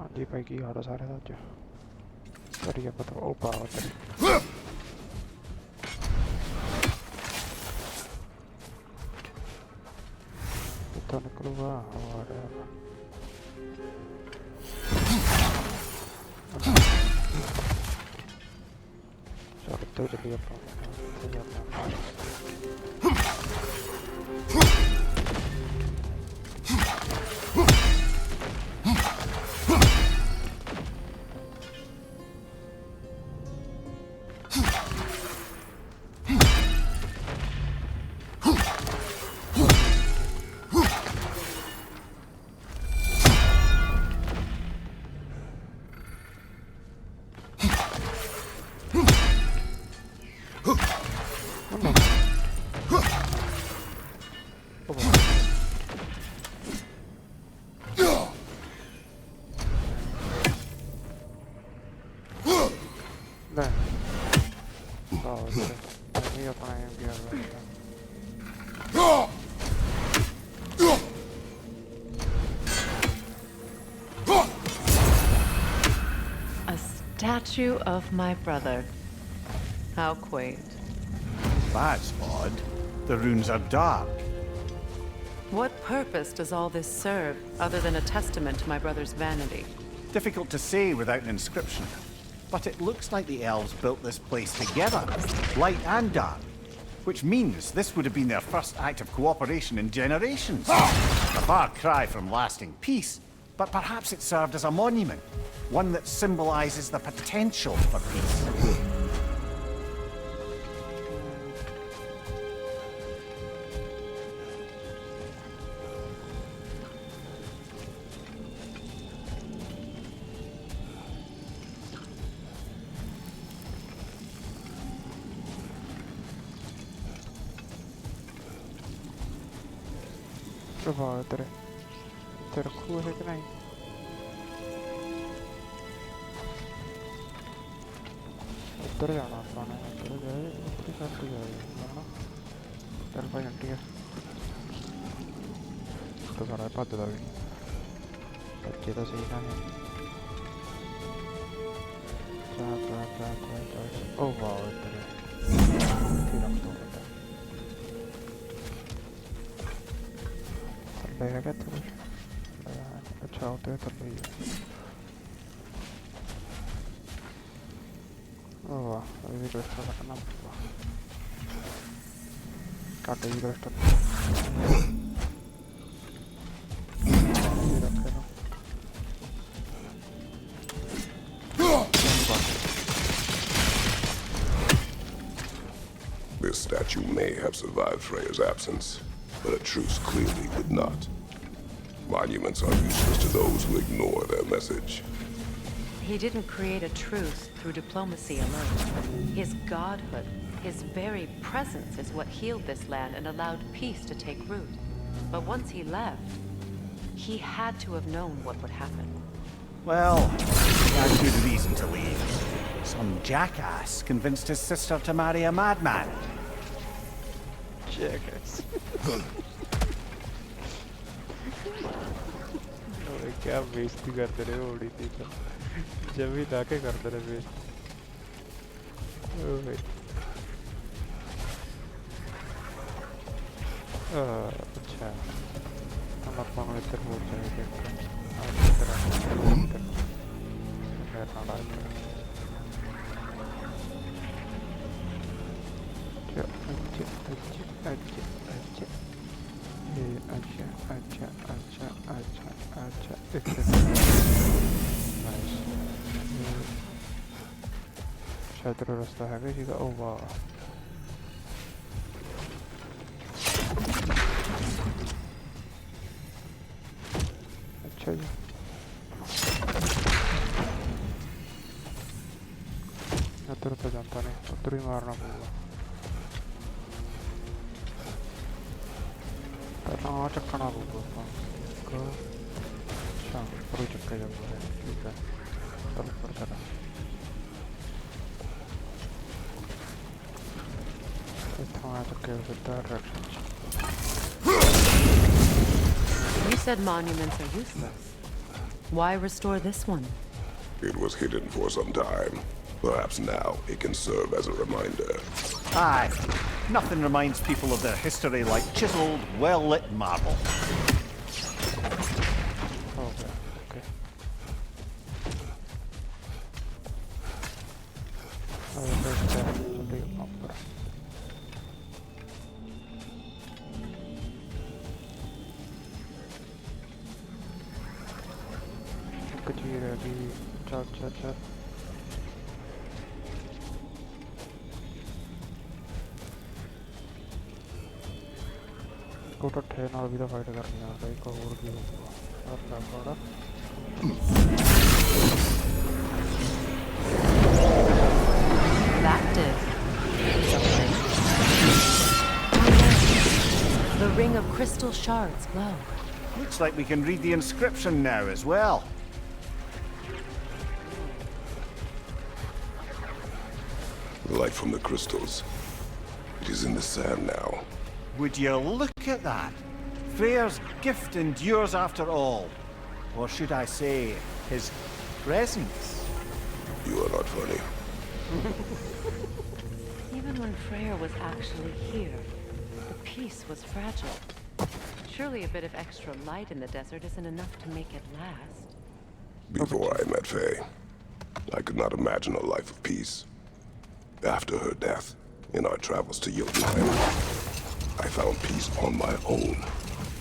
ਹਾਂਜੀ ਭਾਈ ਕੀ ਹਾਲ ਆ ਸਾਰੇ ਦਾ ਅੱਜ ਕਰੀਏ ਪਤਾ ਉਹ ਪਾਵਾ ਤੇਰੇ ਕਿੱਥੋਂ ਨਿਕਲੂਗਾ ਔਰ ਚੱਲ ਤੇ ਚੱਲੀਏ ਆਪਾਂ Statue of my brother. How quaint. That's odd. The runes are dark. What purpose does all this serve, other than a testament to my brother's vanity? Difficult to say without an inscription. But it looks like the elves built this place together, light and dark. Which means this would have been their first act of cooperation in generations. A far cry from lasting peace, but perhaps it served as a monument. One that symbolizes the potential for peace. प्रभाव तेरे तेरे खूह है कि नहीं उधर जाना पाना है उधर जाए उधर करते जाए ना चल भाई घंटी है तो सारा पता भी नहीं बच्चे तो सही ना है ओ वाह इधर फिर हम तो करते हैं क्या तो अच्छा होता है तब भी oh wow, ini crystal kenapa kata ini crystal This statue may have survived Freya's absence, but a truce clearly would not. Monuments are useless to those who ignore their message. He didn't create a truce through diplomacy alone. His godhood, his very presence is what healed this land and allowed peace to take root. But once he left, he had to have known what would happen. Well, he had good reason to leave. Some jackass convinced his sister to marry a madman. Jackass. क्या बेइज्जती करते रहे उड़ी थी तो जब भी ताके करते रहे बेइज्जती ओ भाई अच्छा हम अपन को इधर पहुंच जाएंगे आज इधर इधर मैं नाला अच्छा शायद तेरा रास्ता है क्या सीधा ओह वाह अच्छा जी उधर तो जानता नहीं उधर ही मारना पड़ेगा हाँ चक्कना पड़ेगा अच्छा पर चक्का जब है ठीक है चल पर चला You said monuments are useless. Why restore this one? It was hidden for some time. Perhaps now it can serve as a reminder. Aye. Nothing reminds people of their history like chiseled, well-lit marble. हो गया okay अब देखते हैं चलिए वहाँ पर कचीर है अभी चल चल चल स्कूटर थे ना अभी तो फाइट करनी आ गई को और भी होगा और ना पड़ा That did something. The ring of crystal shards glow. Looks like we can read the inscription now as well. The light from the crystals. It is in the sand now. Would you look at that? Freyr's gift endures after all. Or should I say, his presence? You are not funny. Even when Freyr was actually here, the peace was fragile. Surely a bit of extra light in the desert isn't enough to make it last. Before I met Faye, I could not imagine a life of peace. After her death, in our travels to Jotunheim, I found peace on my own.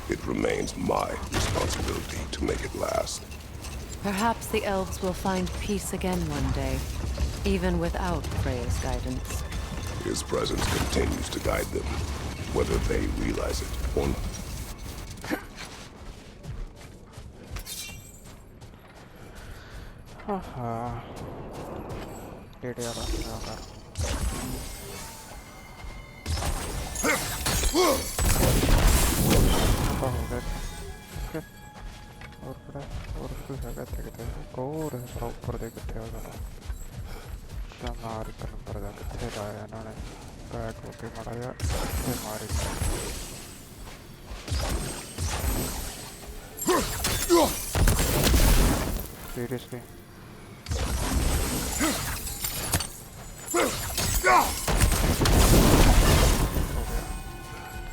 It remains my responsibility to make it last. Perhaps the elves will find peace again one day, even without Freya's guidance. His presence continues to guide them, whether they realize it or not. हाँ डेढ़ यार होगा okay और बड़ा और कुछ है क्या और है ऊपर देखते हैं जरा शानदार का नंबर देखते हैं लाया ना ने बैक होके मराया हमारे सीरियसली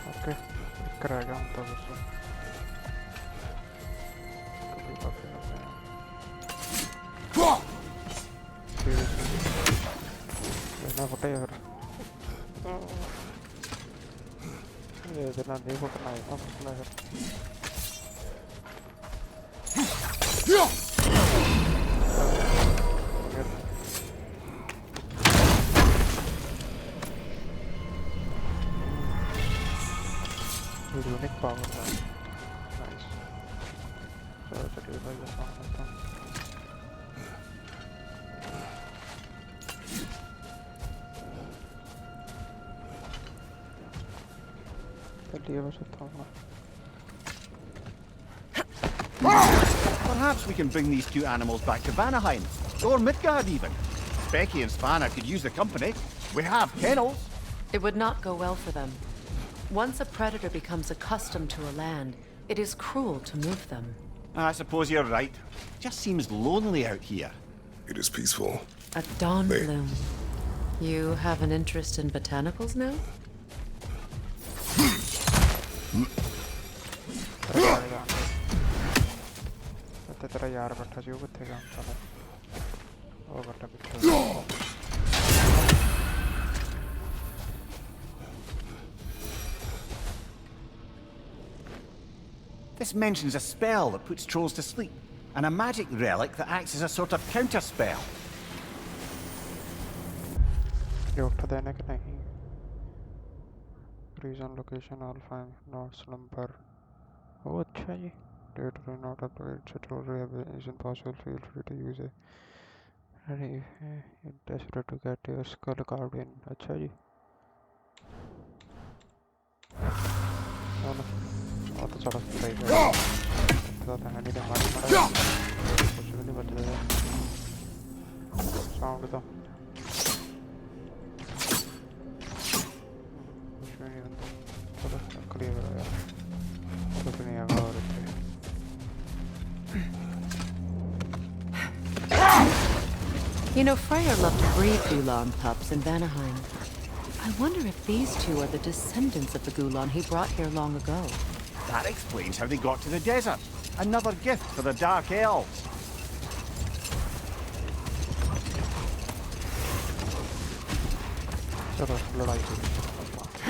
ओके कराएगा हम तो उसको कभी काफी होते हैं सीरियसली लेना फटे यार ये इतना नहीं फटना है ना फटना है unique power nice so चलिए भाई ये काम करता हूँ चलिए बस उठाऊँगा Perhaps we can bring these two animals back to Vanaheim, or Midgard even. Becky and Spanna could use the company. We have kennels. It would not go well for them. Once a predator becomes accustomed to a land, it is cruel to move them. I suppose you're right. Just seems lonely out here. It is peaceful. A dawn Wait. bloom. You have an interest in botanicals now? तेरा यार बैठा जी वो कितने काम चला वो बैठा पीछे This mentions a spell that puts trolls to sleep, and a magic relic that acts as a sort of counter spell. ये उठा देने के नहीं reason location all fine notes number oh अच्छा जी date will not update it's a troll is impossible feel free to use it it's desperate to get your skull carved in अच्छा जी और तो चला सही है तो हैंडी ने मारा कुछ भी नहीं बच रहा है साउंड तो कुछ भी नहीं बनता चलो क्लियर हो गया कुछ नहीं आगा और You know, Freyr loved to breed Gulan pups in Vanaheim. I wonder if these two are the descendants of the Gulan he brought here long ago. That explains how they got to the desert. Another gift for the Dark Elves. चलो लड़ाई करो